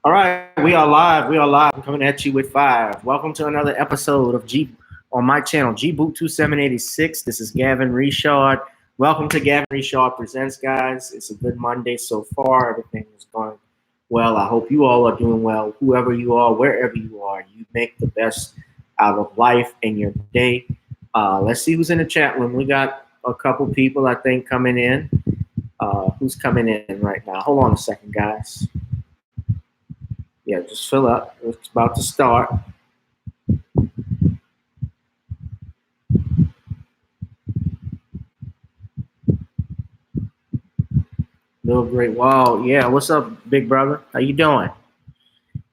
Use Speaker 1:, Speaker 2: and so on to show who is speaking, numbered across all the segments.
Speaker 1: All right, we are live. We are live. I'm coming at you with five. Welcome to another episode of G on my channel, G Boot 2786. This is Gavin Richard. Welcome to Gavin Richard Presents, guys. It's a good Monday so far. Everything is going well. I hope you all are doing well. Whoever you are, wherever you are, you make the best out of life and your day. Let's see who's in the chat room. We got a couple people, I think, coming in. Who's coming in right now? Hold on a second, guys. Yeah, just fill up. It's about to start. Little Great Wall. Yeah, what's up, big brother? How you doing?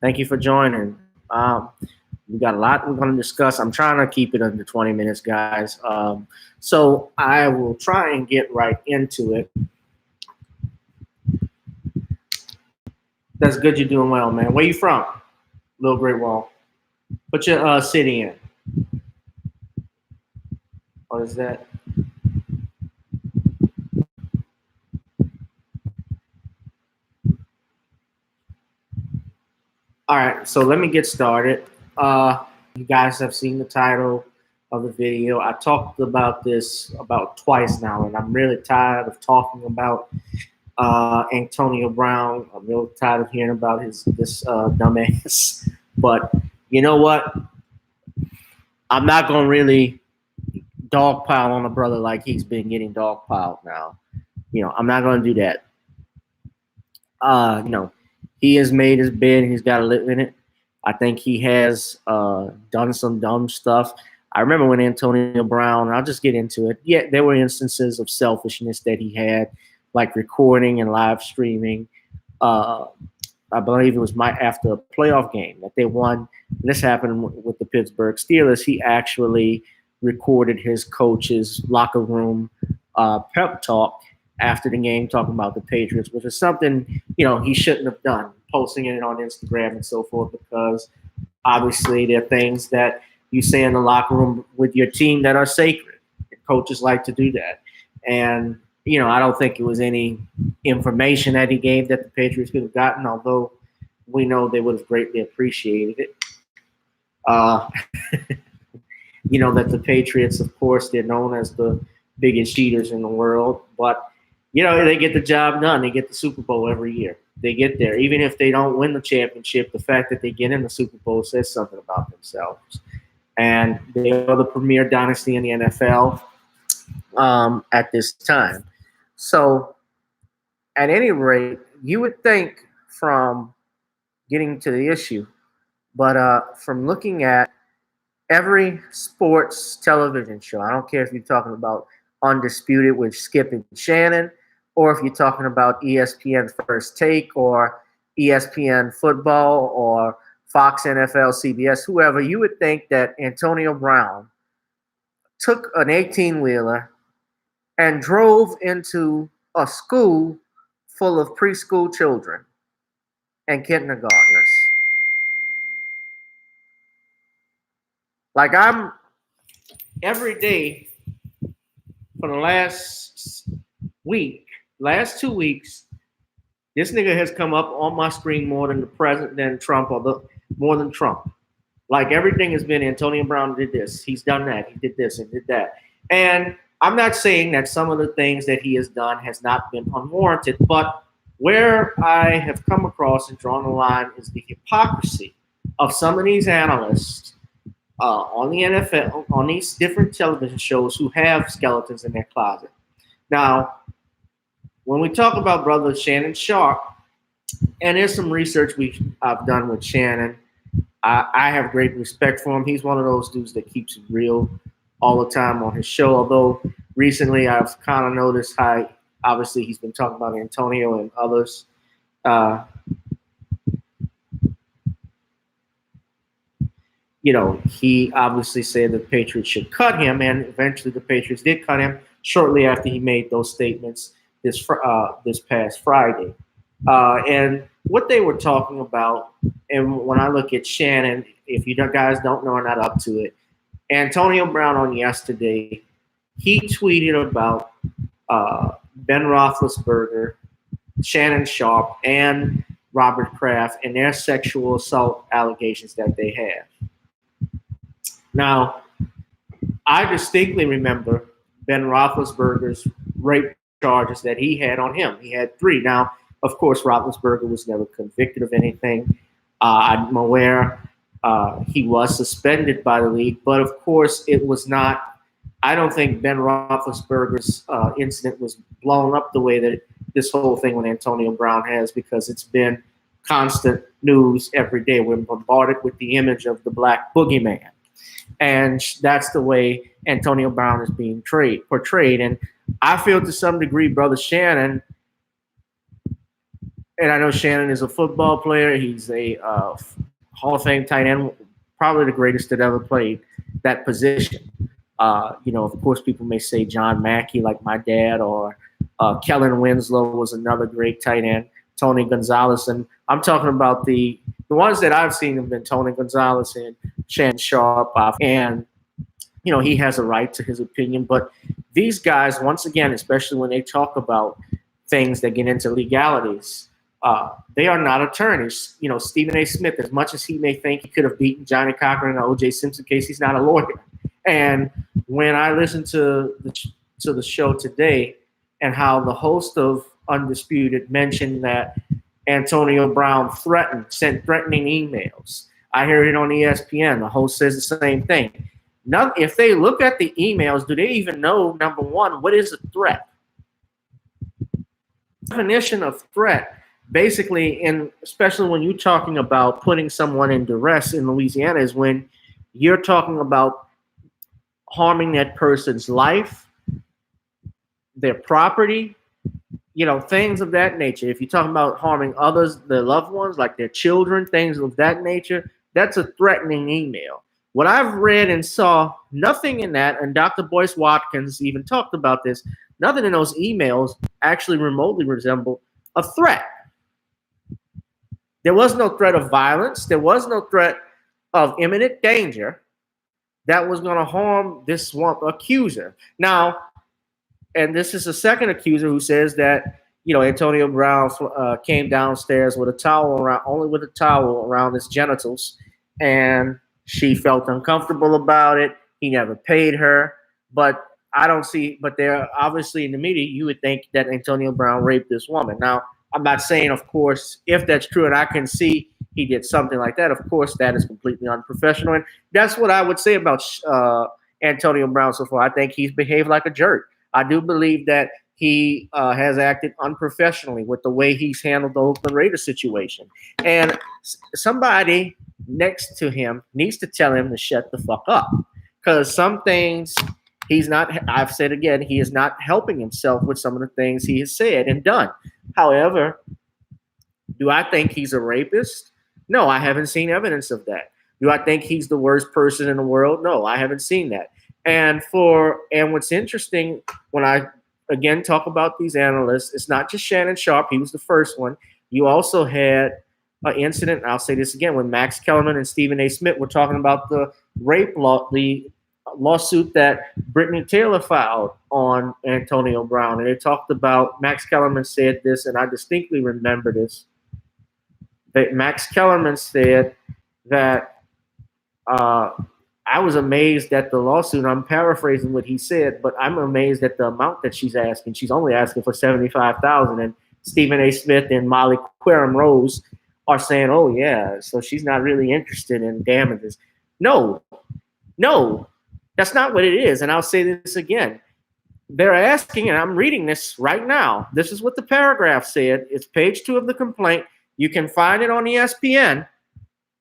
Speaker 1: Thank you for joining. We got a lot we're going to discuss. I'm trying to keep it under 20 minutes, guys. So I will try and get right into it. That's good you're doing well, man. Where you from? Little Great Wall. Put your city in. What is that? All right, so let me get started. You guys have seen the title of the video. I talked about this about twice now, and I'm really tired of talking about Antonio Brown. I'm really tired of hearing about this dumbass. But you know what? I'm not gonna really dogpile on a brother like he's been getting dogpiled now. I'm not gonna do that. He has made his bed and he's got to live in it. I think he has done some dumb stuff. I remember when Antonio Brown, I'll just get into it. Yeah, there were instances of selfishness that he had, like recording and live streaming. I believe it was after a playoff game that they won. This happened with the Pittsburgh Steelers. He actually recorded his coach's locker room pep talk after the game, talking about the Patriots, which is something, he shouldn't have done, posting it on Instagram and so forth, because obviously there are things that you say in the locker room with your team that are sacred. Coaches like to do that. And, I don't think it was any information that he gave that the Patriots could have gotten, although we know they would have greatly appreciated it. That the Patriots, of course, they're known as the biggest cheaters in the world, but they get the job done. They get the Super Bowl every year. They get there. Even if they don't win the championship, the fact that they get in the Super Bowl says something about themselves. And they are the premier dynasty in the NFL at this time. So, at any rate, you would think from getting to the issue, but from looking at every sports television show, I don't care if you're talking about Undisputed with Skip and Shannon, or if you're talking about ESPN First Take or ESPN Football or Fox NFL, CBS, whoever, you would think that Antonio Brown took an 18-wheeler and drove into a school full of preschool children and kindergartners. Like, I'm every day for the last 2 weeks, this nigga has come up on my screen more than the president, than Trump, or more than Trump. Like, everything has been Antonio Brown did this, he's done that, he did this and did that. And I'm not saying that some of the things that he has done has not been unwarranted, but where I have come across and drawn the line is the hypocrisy of some of these analysts on the NFL, on these different television shows who have skeletons in their closet. Now, when we talk about brother Shannon Sharp, and there's some research I've done with Shannon, I have great respect for him. He's one of those dudes that keeps it real all the time on his show, although recently I've kind of noticed how obviously he's been talking about Antonio and others. He obviously said the Patriots should cut him, and eventually the Patriots did cut him shortly after he made those statements this past Friday. And what they were talking about, and when I look at Shannon, if you guys don't know or not up to it, Antonio Brown on yesterday, he tweeted about Ben Roethlisberger, Shannon Sharp, and Robert Kraft and their sexual assault allegations that they have. Now, I distinctly remember Ben Roethlisberger's rape charges that he had on him. He had 3. Now, of course, Roethlisberger was never convicted of anything. I'm aware he was suspended by the league, but of course, it was not. I don't think Ben Roethlisberger's incident was blown up the way that this whole thing with Antonio Brown has, because it's been constant news every day. We're bombarded with the image of the black boogeyman. And that's the way Antonio Brown is being portrayed. And I feel to some degree, Brother Shannon, and I know Shannon is a football player. He's a Hall of Fame tight end, probably the greatest that ever played that position. Of course, people may say John Mackey, like my dad, or Kellen Winslow was another great tight end, Tony Gonzalez. And I'm talking about the ones that I've seen have been Tony Gonzalez and Shannon Sharp. And, he has a right to his opinion. But these guys, once again, especially when they talk about things that get into legalities, they are not attorneys. Stephen A. Smith, as much as he may think he could have beaten Johnny Cochran in the O.J. Simpson case, he's not a lawyer. And when I listened to the show today and how the host of Undisputed mentioned that Antonio Brown sent threatening emails, I heard it on ESPN. The host says the same thing. Now, if they look at the emails, do they even know, number one, what is a threat? Definition of threat, basically, especially when you're talking about putting someone in duress in Louisiana, is when you're talking about harming that person's life, their property, things of that nature. If you're talking about harming others, their loved ones, like their children, things of that nature, that's a threatening email. What I've read and saw, nothing in that, and Dr. Boyce Watkins even talked about this, nothing in those emails actually remotely resemble a threat. There was no threat of violence. There was no threat of imminent danger that was going to harm this one accuser. Now, and this is a second accuser who says that, Antonio Brown came downstairs with a towel around his genitals, and she felt uncomfortable about it. He never paid her, but there obviously in the media, you would think that Antonio Brown raped this woman. Now, I'm not saying, of course, if that's true, and I can see he did something like that, of course, that is completely unprofessional. And that's what I would say about Antonio Brown so far. I think he's behaved like a jerk. I do believe that he has acted unprofessionally with the way he's handled the Oakland Raiders situation. And somebody next to him needs to tell him to shut the fuck up. Because some things I've said again, he is not helping himself with some of the things he has said and done. However, do I think he's a rapist? No, I haven't seen evidence of that. Do I think he's the worst person in the world? No, I haven't seen that. And what's interesting when I again talk about these analysts, it's not just Shannon Sharp. He was the first one. You also had an incident. I'll say this again, when Max Kellerman and Stephen A. Smith were talking about the rape lawsuit that Brittany Taylor filed on Antonio Brown. And they talked about, Max Kellerman said this, and I distinctly remember this, that Max Kellerman said that I was amazed at the lawsuit. I'm paraphrasing what he said, but I'm amazed at the amount that she's asking. She's only asking for $75,000, and Stephen A. Smith and Molly Querim Rose are saying, "Oh yeah, so she's not really interested in damages." No, that's not what it is. And I'll say this again: they're asking, and I'm reading this right now. This is what the paragraph said. It's page 2 of the complaint. You can find it on ESPN.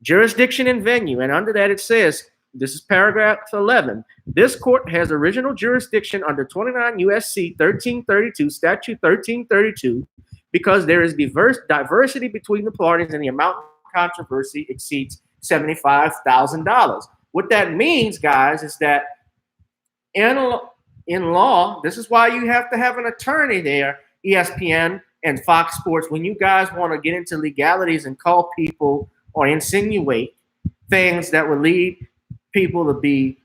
Speaker 1: Jurisdiction and venue, and under that it says. This is paragraph 11. This court has original jurisdiction under 29 U.S.C. 1332, statute 1332, because there is diversity between the parties and the amount of controversy exceeds $75,000. What that means, guys, is that in law, this is why you have to have an attorney there, ESPN and Fox Sports, when you guys want to get into legalities and call people or insinuate things that would lead people to be,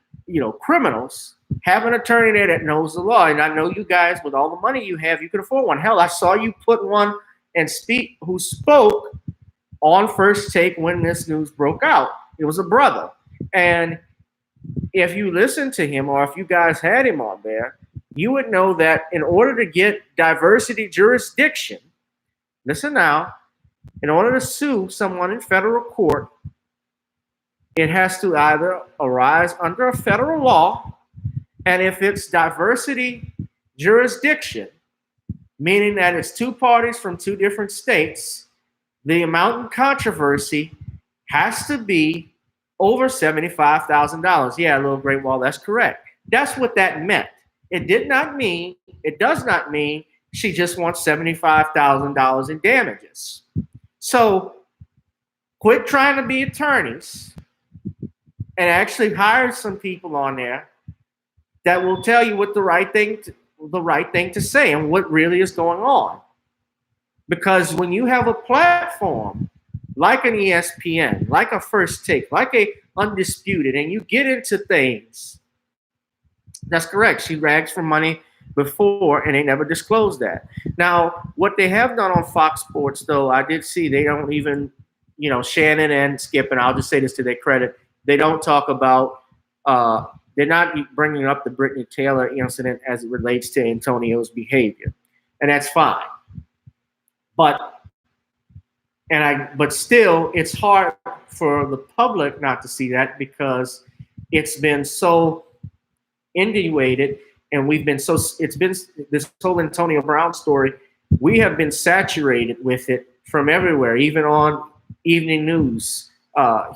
Speaker 1: criminals, have an attorney there that knows the law. And I know you guys, with all the money you have, you can afford one. Hell, I saw you put one and who spoke on First Take when this news broke out. It was a brother. And if you listen to him, or if you guys had him on there, you would know that in order to get diversity jurisdiction, listen now, in order to sue someone in federal court, it has to either arise under a federal law, and if it's diversity jurisdiction, meaning that it's two parties from two different states, the amount in controversy has to be over $75,000. Yeah, Little Great Wall, that's correct. That's what that meant. It does not mean she just wants $75,000 in damages. So quit trying to be attorneys and actually hire some people on there that will tell you what the right thing to say and what really is going on. Because when you have a platform like an ESPN, like a First Take, like a Undisputed, and you get into things, that's correct. She rags for money before, and they never disclosed that. Now, what they have done on Fox Sports, though, I did see they don't even, Shannon and Skip, and I'll just say this to their credit, they don't talk about, they're not bringing up the Brittany Taylor incident as it relates to Antonio's behavior, and that's fine. But still, it's hard for the public not to see that because it's been so inundated, and it's been this whole Antonio Brown story. We have been saturated with it from everywhere, even on evening news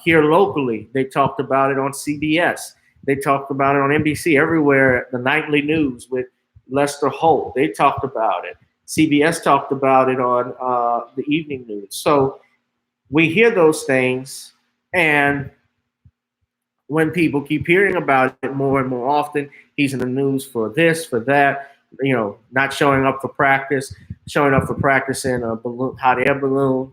Speaker 1: here locally. They talked about it on CBS. They talked about it on NBC, everywhere. The nightly news with Lester Holt. They talked about it. CBS talked about it on the evening news. So we hear those things, and when people keep hearing about it more and more often, he's in the news for this, for that, not showing up for practice, showing up for practice in a hot air balloon,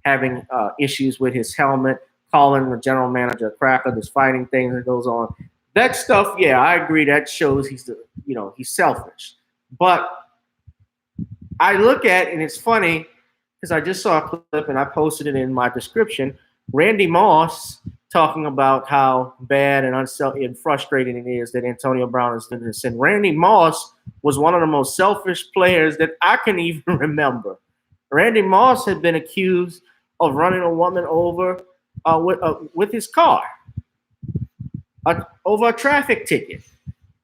Speaker 1: having issues with his helmet, calling the general manager a cracker, there's fighting things that goes on. That stuff, yeah, I agree. That shows he's selfish. But I look at it, and it's funny because I just saw a clip and I posted it in my description. Randy Moss talking about how bad and frustrating it is that Antonio Brown is doing this. And Randy Moss was one of the most selfish players that I can even remember. Randy Moss had been accused of running a woman over with his car over a traffic ticket.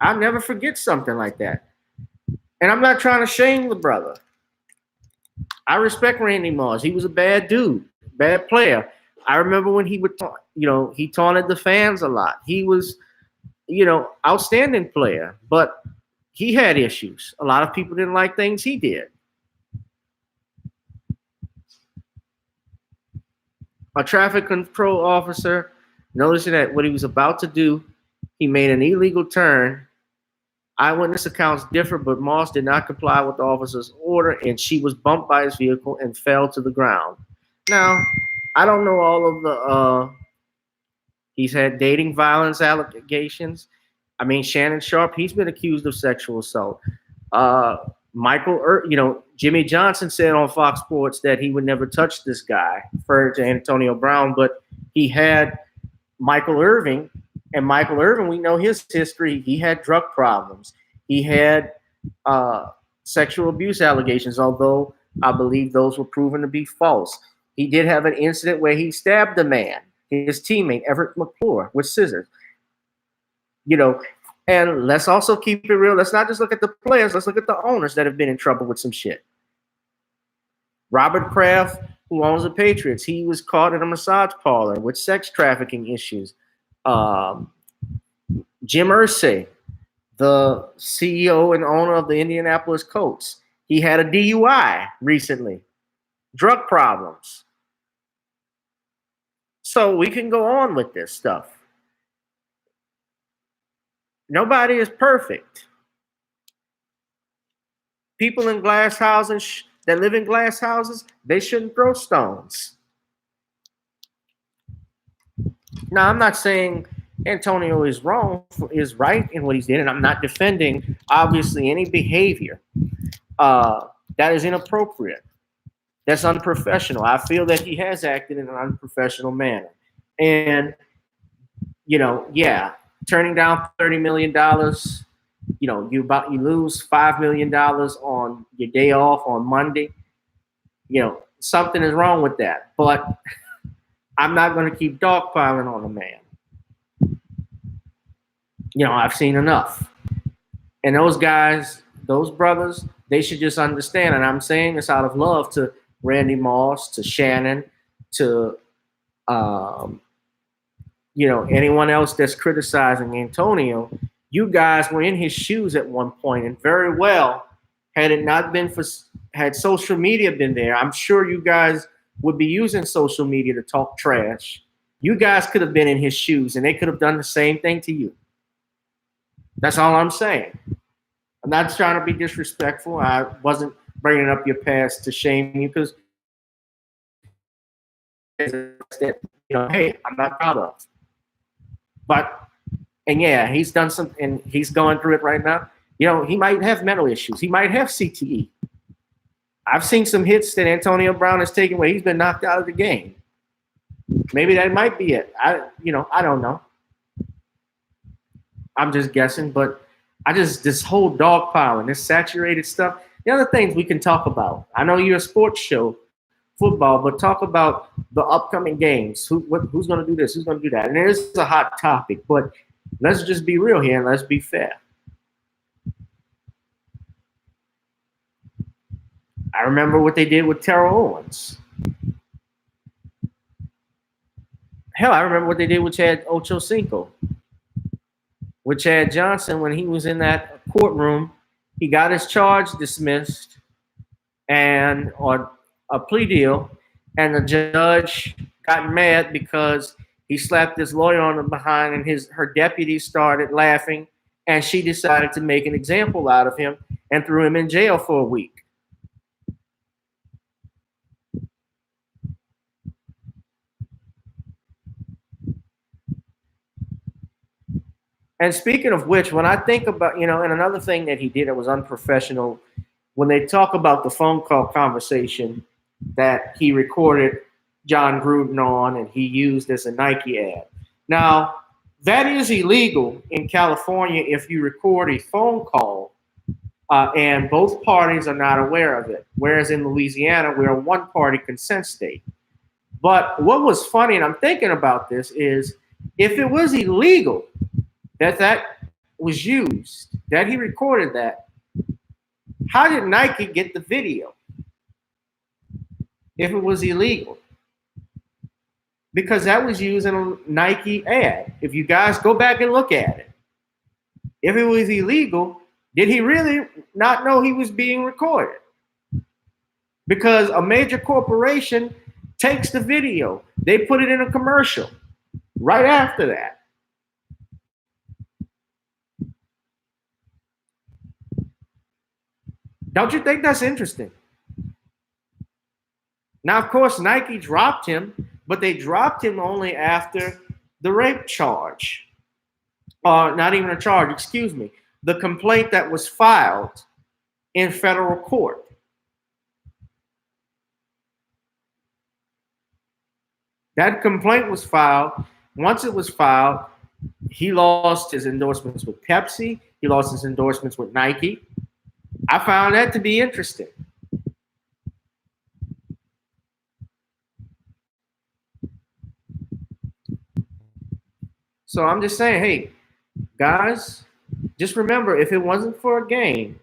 Speaker 1: I'll never forget something like that. And I'm not trying to shame the brother. I respect Randy Moss. He was a bad dude, bad player. I remember when he would, he taunted the fans a lot. He was, outstanding player, but he had issues. A lot of people didn't like things he did. A traffic control officer, noticing that what he was about to do, he made an illegal turn. Eyewitness accounts differ, but Moss did not comply with the officer's order, and she was bumped by his vehicle and fell to the ground. Now, I don't know all of the he's had dating violence allegations. I mean, Shannon Sharp, he's been accused of sexual assault. Jimmy Johnson said on Fox Sports that he would never touch this guy, referring to Antonio Brown, but he had Michael Irvin, and Michael Irvin, we know his history. He had drug problems. He had sexual abuse allegations, although I believe those were proven to be false. He did have an incident where he stabbed a man, his teammate, Everett McClure, with scissors. And let's also keep it real. Let's not just look at the players. Let's look at the owners that have been in trouble with some shit. Robert Kraft, who owns the Patriots, he was caught in a massage parlor with sex trafficking issues. Jim Irsay, the CEO and owner of the Indianapolis Colts, he had a DUI recently. Drug problems. So we can go on with this stuff. Nobody is perfect. People in glass houses that live in glass houses, they shouldn't throw stones. Now, I'm not saying Antonio is right in what he's did, and I'm not defending, obviously, any behavior that is inappropriate. That's unprofessional. I feel that he has acted in an unprofessional manner. And, yeah, turning down $30 million, you lose $5 million on your day off on Monday. Something is wrong with that. But I'm not going to keep dogpiling on the man. I've seen enough. And those guys, those brothers, they should just understand. And I'm saying this out of love to Randy Moss, to Shannon, to anyone else that's criticizing Antonio. You guys were in his shoes at one point, and very well, had social media been there, I'm sure you guys would be using social media to talk trash. You guys could have been in his shoes, and they could have done the same thing to you. That's all I'm saying. I'm not trying to be disrespectful. I wasn't bringing up your past to shame you, because hey, I'm not proud of. But, and yeah, he's done some, and he's going through it right now. He might have mental issues. He might have CTE. I've seen some hits that Antonio Brown has taken away. He's been knocked out of the game. Maybe that might be it. I don't know. I'm just guessing, but this whole dogpiling, this saturated stuff. The other things we can talk about. I know you're a sports show, football, but talk about the upcoming games. Who's going to do this? Who's going to do that? And it is a hot topic, but let's just be real here and let's be fair. I remember what they did with Terrell Owens. Hell, I remember what they did with Chad Ochocinco. With Chad Johnson, when he was in that courtroom, he got his charge dismissed or a plea deal, and the judge got mad because he slapped his lawyer on the behind, and her deputy started laughing, and she decided to make an example out of him and threw him in jail for a week. And speaking of which, when I think about, and another thing that he did that was unprofessional, when they talk about the phone call conversation that he recorded John Gruden on and he used as a Nike ad. Now, that is illegal in California if you record a phone call and both parties are not aware of it. Whereas in Louisiana, we're a one-party consent state. But what was funny, and I'm thinking about this, is if it was illegal that was used, that he recorded that, how did Nike get the video if it was illegal? Because that was used in a Nike ad. If you guys go back and look at it, if it was illegal, did he really not know he was being recorded? Because a major corporation takes the video, they put it in a commercial right after that. Don't you think that's interesting? Now, of course, Nike dropped him, but they dropped him only after the rape charge. Not even a charge, excuse me. The complaint that was filed in federal court. That complaint was filed. Once it was filed, he lost his endorsements with Pepsi. He lost his endorsements with Nike. I found that to be interesting. So I'm just saying, hey, guys, just remember, if it wasn't for a game,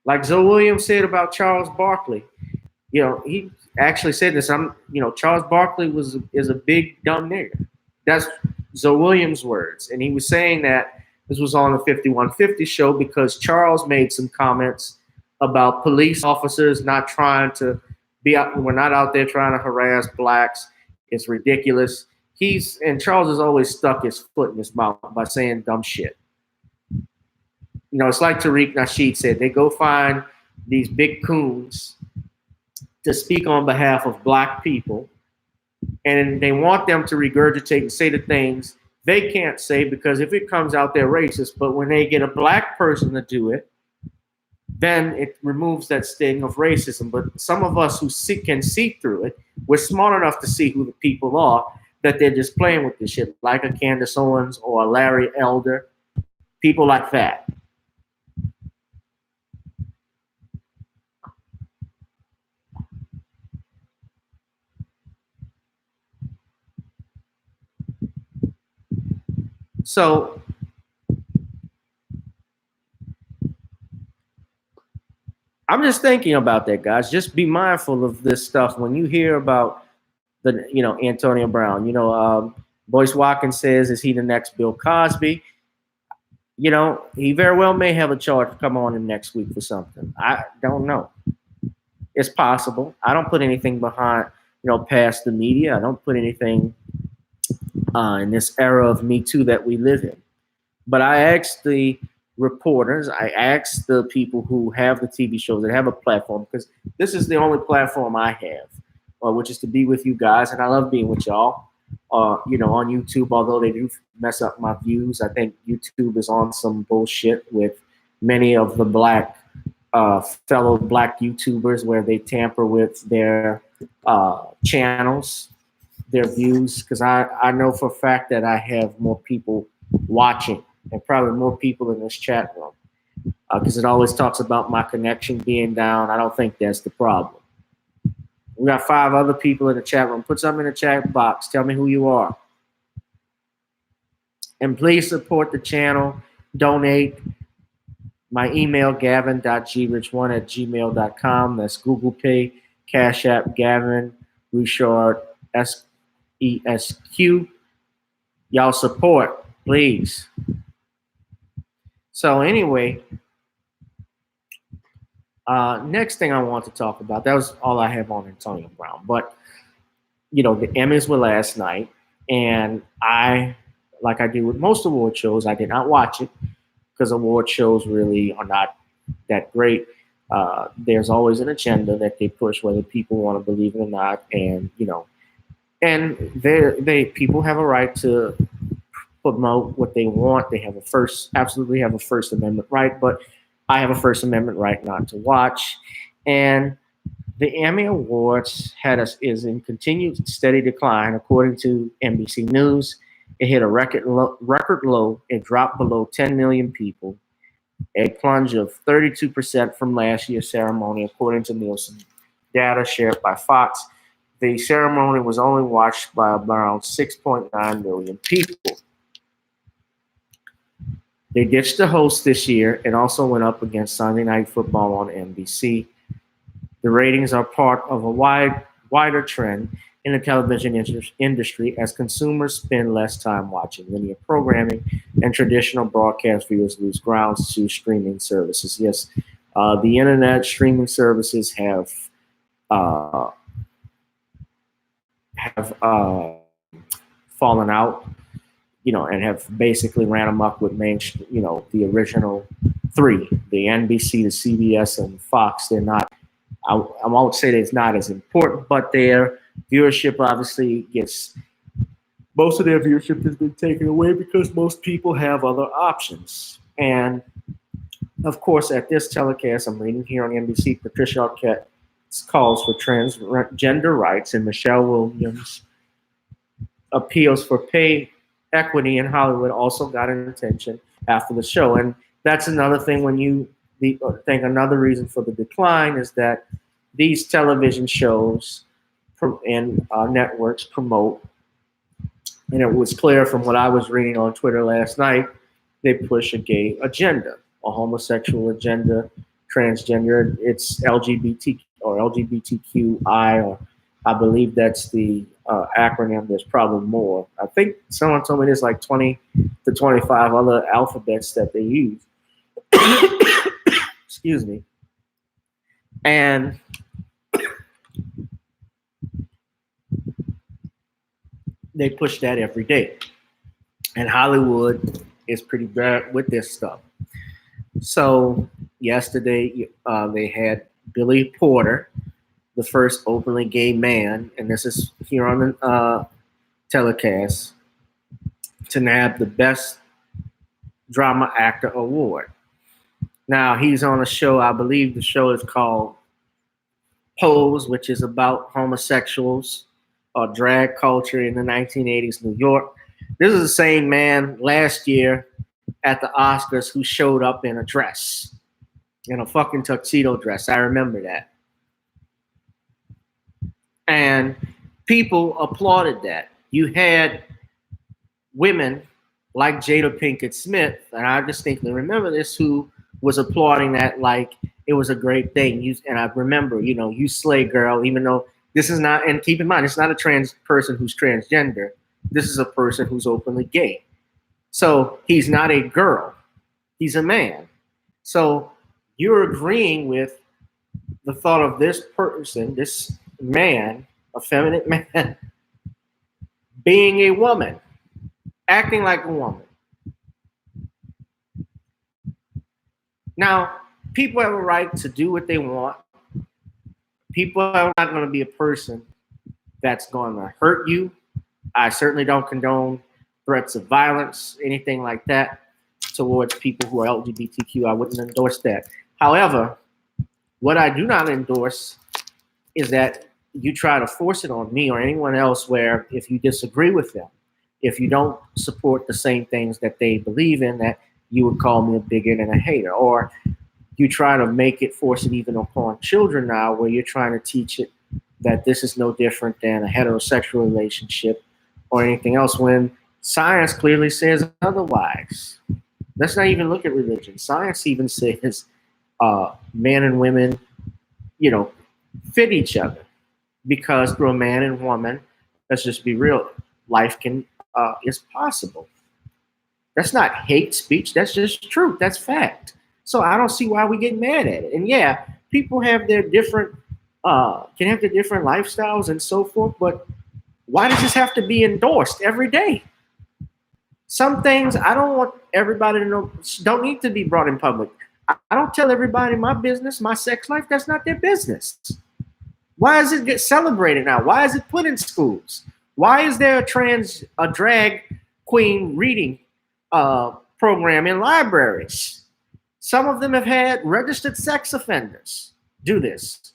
Speaker 1: like Zoe Williams said about Charles Barkley, he actually said this. Charles Barkley is a big dumb nigger. That's Zoe Williams' words, and he was saying that. This was on the 5150 show because Charles made some comments about police officers not trying to be out. We're not out there trying to harass blacks. It's ridiculous. Charles has always stuck his foot in his mouth by saying dumb shit. It's like Tariq Nasheed said, they go find these big coons to speak on behalf of black people, and they want them to regurgitate and say the things they can't say, because if it comes out, they're racist. But when they get a black person to do it, then it removes that sting of racism. But some of us who can see through it, we're smart enough to see who the people are that they're just playing with this shit, like a Candace Owens or a Larry Elder, people like that. So I'm just thinking about that, guys. Just be mindful of this stuff when you hear about Antonio Brown. Boyce Watkins says, is he the next Bill Cosby? He very well may have a charge come on him next week for something. I don't know. It's possible. I don't put anything behind, past the media. I don't put anything in this era of Me Too that we live in. But I asked the reporters, I asked the people who have the TV shows that have a platform, because this is the only platform I have, which is to be with you guys, and I love being with y'all. On YouTube, although they do mess up my views, I think YouTube is on some bullshit with many of the fellow black YouTubers, where they tamper with their channels, their views, because I know for a fact that I have more people watching and probably more people in this chat room, because it always talks about my connection being down. I don't think that's the problem. We got 5 other people in the chat room. Put something in the chat box. Tell me who you are. And please support the channel. Donate. My email, gavin.grich1@gmail.com. That's Google Pay, Cash App, Gavin Richard ESQ. Y'all support, please. So anyway, next thing I want to talk about, that was all I have on Antonio Brown. But, the Emmys were last night, and like I do with most award shows, I did not watch it, because award shows really are not that great. There's always an agenda that they push, whether people want to believe it or not. And, and people have a right to promote what they want. They have absolutely have a First Amendment right, but I have a First Amendment right not to watch. And the Emmy Awards is in continued steady decline, according to NBC News. It hit a record low. It dropped below 10 million people, a plunge of 32% from last year's ceremony, according to Nielsen data shared by Fox. The ceremony was only watched by around 6.9 million people. They ditched the host this year and also went up against Sunday Night Football on NBC. The ratings are part of a wider trend in the television industry as consumers spend less time watching linear programming and traditional broadcast viewers lose grounds to streaming services. Yes, the internet streaming services have fallen out, and have basically ran amok with the original 3, the NBC, the CBS, and Fox. They're not, I won't say that it's not as important, but their viewership obviously most of their viewership has been taken away because most people have other options. And of course, at this telecast, I'm reading here on NBC, Patricia Arquette's calls for transgender rights and Michelle Williams' appeals for pay equity in Hollywood also got an attention after the show. And that's another thing another reason for the decline is that these television shows and networks promote, and it was clear from what I was reading on Twitter last night, they push a gay agenda, a homosexual agenda, transgender, it's LGBT or LGBTQI, or I believe that's the acronym. There's probably more. I think someone told me there's like 20 to 25 other alphabets that they use. Excuse me. And they push that every day. And Hollywood is pretty bad with this stuff. So yesterday they had Billy Porter, the first openly gay man, and this is here on the telecast, to nab the Best Drama Actor award. Now he's on a show. I believe the show is called Pose, which is about homosexuals or drag culture in the 1980s New York. This is the same man last year at the Oscars who showed up in a dress, in a fucking tuxedo dress. I remember that. And people applauded that. You had women like Jada Pinkett Smith, and I distinctly remember this, who was applauding that like it was a great thing. And I remember, you slay, girl, even though this is not, and keep in mind, it's not a trans person who's transgender. This is a person who's openly gay. So he's not a girl, he's a man. So you're agreeing with the thought of this person, this man, effeminate man, being a woman, acting like a woman. Now, people have a right to do what they want. People are not going to be a person that's going to hurt you. I certainly don't condone threats of violence, anything like that, towards people who are LGBTQ. I wouldn't endorse that. However, what I do not endorse is that you try to force it on me or anyone else where if you disagree with them, if you don't support the same things that they believe in, that you would call me a bigot and a hater. Or you try to force it even upon children now, where you're trying to teach it that this is no different than a heterosexual relationship or anything else, when science clearly says otherwise. Let's not even look at religion. Science even says men and women, fit each other, because through a man and woman, let's just be real, life is possible. That's not hate speech. That's just truth. That's fact. So I don't see why we get mad at it. And yeah, people have their different can have their different lifestyles and so forth, but why does this have to be endorsed every day? Some things I don't want everybody to know, don't need to be brought in public. I don't tell everybody my business, my sex life. That's not their business. Why does it get celebrated now? Why is it put in schools? Why is there a drag queen reading program in libraries? Some of them have had registered sex offenders do this.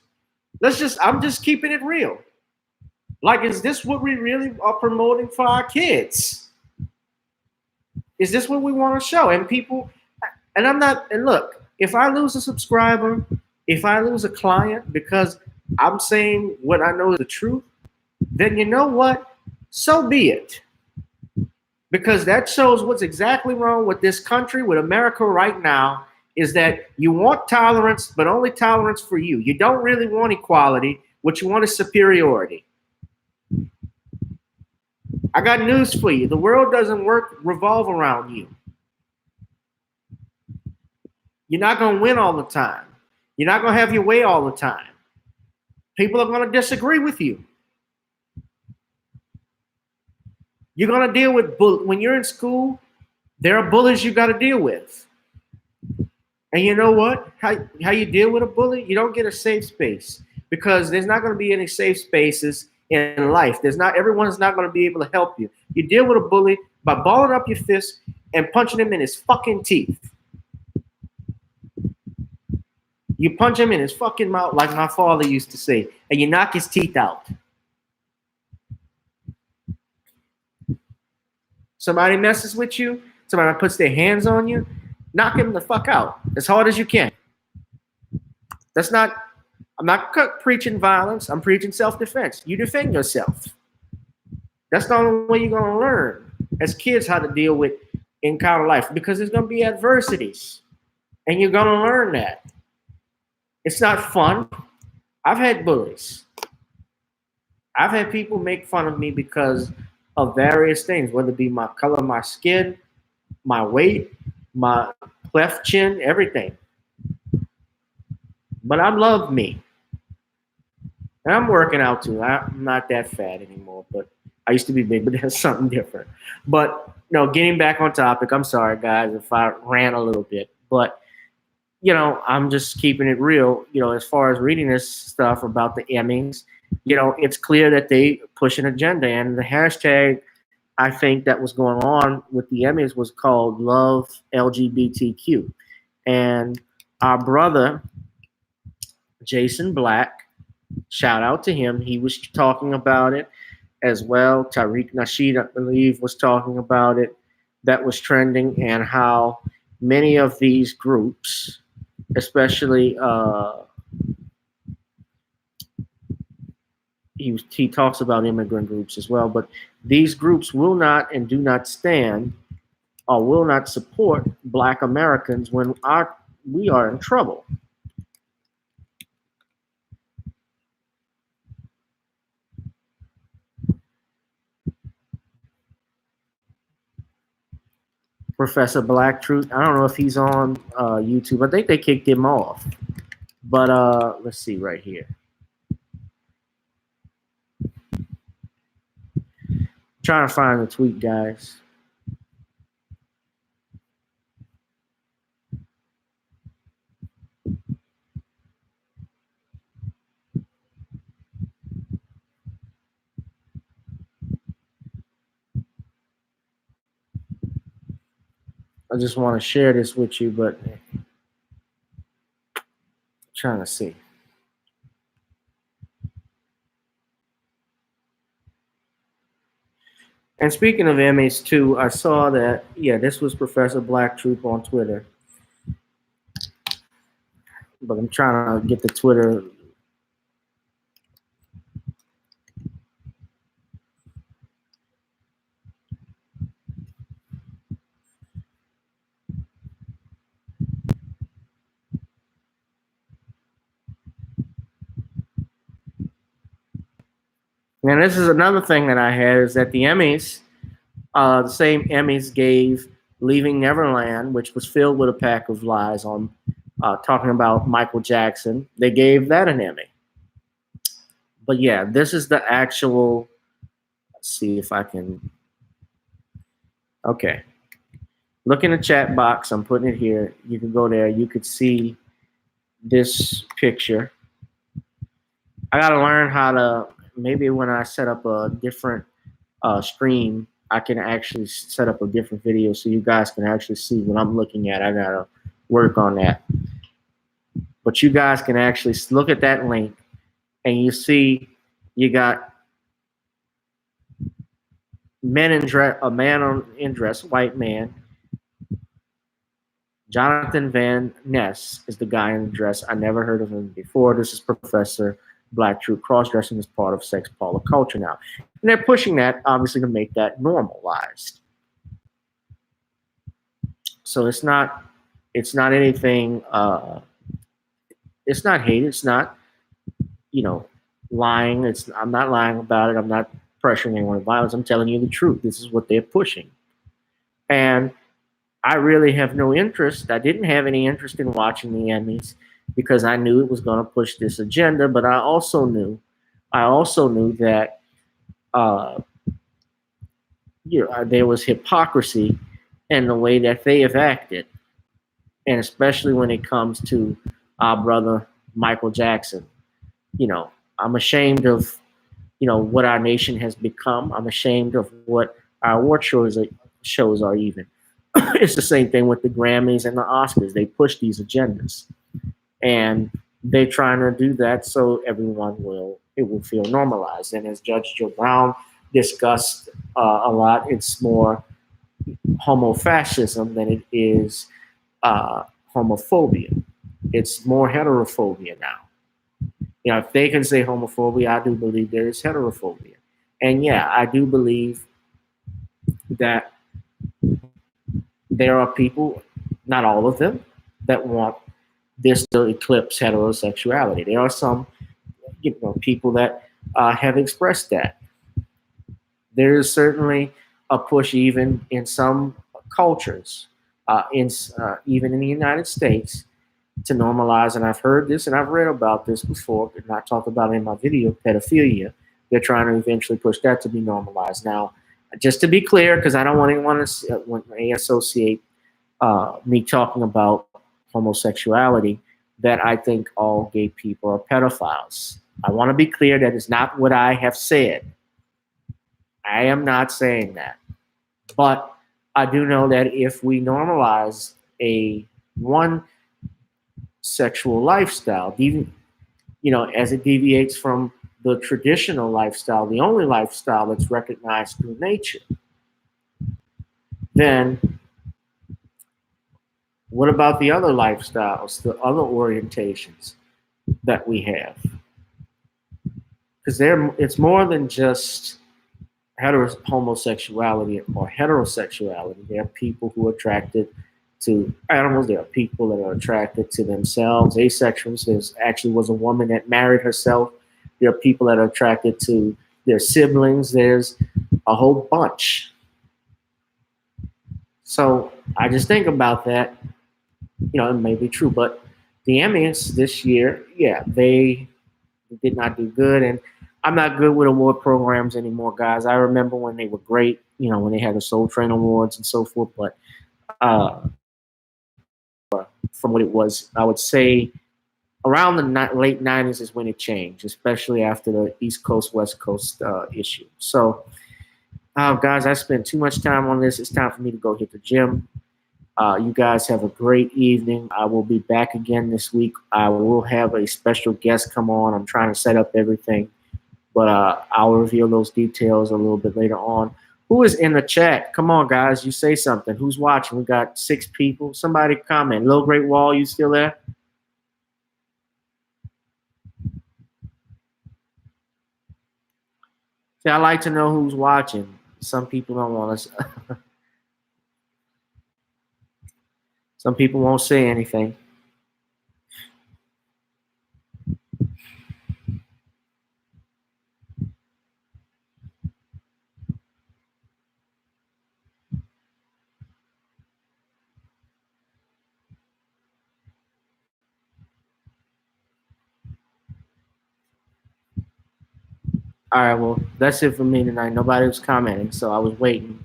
Speaker 1: I'm just keeping it real. Like, is this what we really are promoting for our kids? Is this what we want to show? And people, and look, if I lose a subscriber, if I lose a client because I'm saying what I know is the truth, then you know what? So be it. Because that shows what's exactly wrong with this country, with America right now, is that you want tolerance, but only tolerance for you. You don't really want equality. What you want is superiority. I got news for you. The world doesn't revolve around you. You're not going to win all the time. You're not going to have your way all the time. People are going to disagree with you. You're going to deal with when you're in school, there are bullies you got to deal with. And you know what? How you deal with a bully? You don't get a safe space, because there's not going to be any safe spaces in life. Everyone's not going to be able to help you. You deal with a bully by balling up your fist and punching him in his fucking teeth. You punch him in his fucking mouth, like my father used to say, and you knock his teeth out. Somebody messes with you, somebody puts their hands on you, knock him the fuck out as hard as you can. I'm not preaching violence. I'm preaching self-defense. You defend yourself. That's the only way you're going to learn as kids how to deal with encounter life, because there's going to be adversities, and you're going to learn that. It's not fun. I've had bullies. I've had people make fun of me because of various things, whether it be my color, my skin, my weight, my cleft chin, everything. But I love me. And I'm working out too. I'm not that fat anymore, but I used to be big, but that's something different. But, getting back on topic, I'm sorry, guys, if I ran a little bit. But, I'm just keeping it real. As far as reading this stuff about the Emmys, it's clear that they push an agenda. And the hashtag, I think, that was going on with the Emmys was called Love LGBTQ. And Our brother, Jason Black, shout out to him. He was talking about it as well. Tariq Nasheed, I believe, was talking about it. That was trending, and how many of these groups, especially he talks about immigrant groups as well, but these groups will not and do not stand or will not support Black Americans when we are in trouble. Professor Black Truth. I don't know if he's on YouTube. I think they kicked him off. But let's see right here. Trying to find the tweet, guys. I just want to share this with you, but I'm trying to see. And speaking of Emmys too, I saw that this was Professor Black Troop on Twitter, but I'm trying to get the Twitter. And this is another thing that I had is that the Emmys, the same Emmys gave Leaving Neverland, which was filled with a pack of lies on talking about Michael Jackson. They gave that an Emmy. But yeah, this is the actual. Let's see if I can. Okay. Look in the chat box. I'm putting it here. You can go there. You could see this picture. I got to learn how to, maybe when I set up a different stream, I can actually set up a different video so you guys can actually see what I'm looking at. I got to work on that. But you guys can actually look at that link and you see you got men in dress, a man in dress, white man. Jonathan Van Ness is the guy in the dress. I never heard of him before. This is Professor Black Truth. Cross-dressing is part of sex polar culture now. And they're pushing that, obviously, to make that normalized. So it's not anything, it's not hate. It's not, lying. I'm not lying about it. I'm not pressuring anyone to violence. I'm telling you the truth. This is what they're pushing. And I really have no interest. I didn't have any interest in watching the Emmys because I knew it was going to push this agenda. But I also knew that there was hypocrisy in the way that they have acted, and especially when it comes to our brother Michael Jackson. I'm ashamed of what our nation has become. I'm ashamed of what our award shows are even. It's the same thing with the Grammys and the Oscars. They push these agendas, and they're trying to do that so everyone will feel normalized. And as Judge Joe Brown discussed a lot, it's more homofascism than it is homophobia. It's more heterophobia now. If they can say homophobia, I do believe there is heterophobia. And yeah, I do believe that there are people, not all of them, that want this to eclipse heterosexuality. There are some, people that have expressed that. There is certainly a push, even in some cultures, even in the United States, to normalize. And I've heard this and I've read about this before, and I talked about it in my video, pedophilia. They're trying to eventually push that to be normalized. Now, just to be clear, because I don't want anyone to associate me talking about homosexuality, that I think all gay people are pedophiles. I want to be clear that is not what I have said. I am not saying that. But I do know that if we normalize sexual lifestyle, even as it deviates from the traditional lifestyle, the only lifestyle that's recognized through nature, then what about the other lifestyles, the other orientations that we have? Because it's more than just homosexuality or heterosexuality. There are people who are attracted to animals. There are people that are attracted to themselves, asexuals. There's actually was a woman that married herself. There are people that are attracted to their siblings. There's a whole bunch. So I just think about that. It may be true, but the Emmys this year, yeah, they did not do good. And I'm not good with award programs anymore, guys. I remember when they were great, when they had the Soul Train Awards and so forth. But uh, from what it was, I would say around the late 90s is when it changed, especially after the East Coast, West Coast issue. So, guys, I spent too much time on this. It's time for me to go hit the gym. You guys have a great evening. I will be back again this week. I will have a special guest come on. I'm trying to set up everything, but I'll reveal those details a little bit later on. Who is in the chat? Come on, guys. You say something. Who's watching? We got 6 people. Somebody comment. Little Great Wall, you still there? See, I like to know who's watching. Some people don't want us. Some people won't say anything. All right, well, that's it for me tonight. Nobody was commenting, so I was waiting.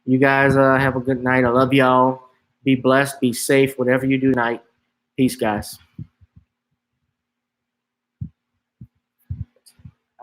Speaker 1: You guys have a good night. I love y'all. Be blessed. Be safe. Whatever you do tonight. Peace, guys.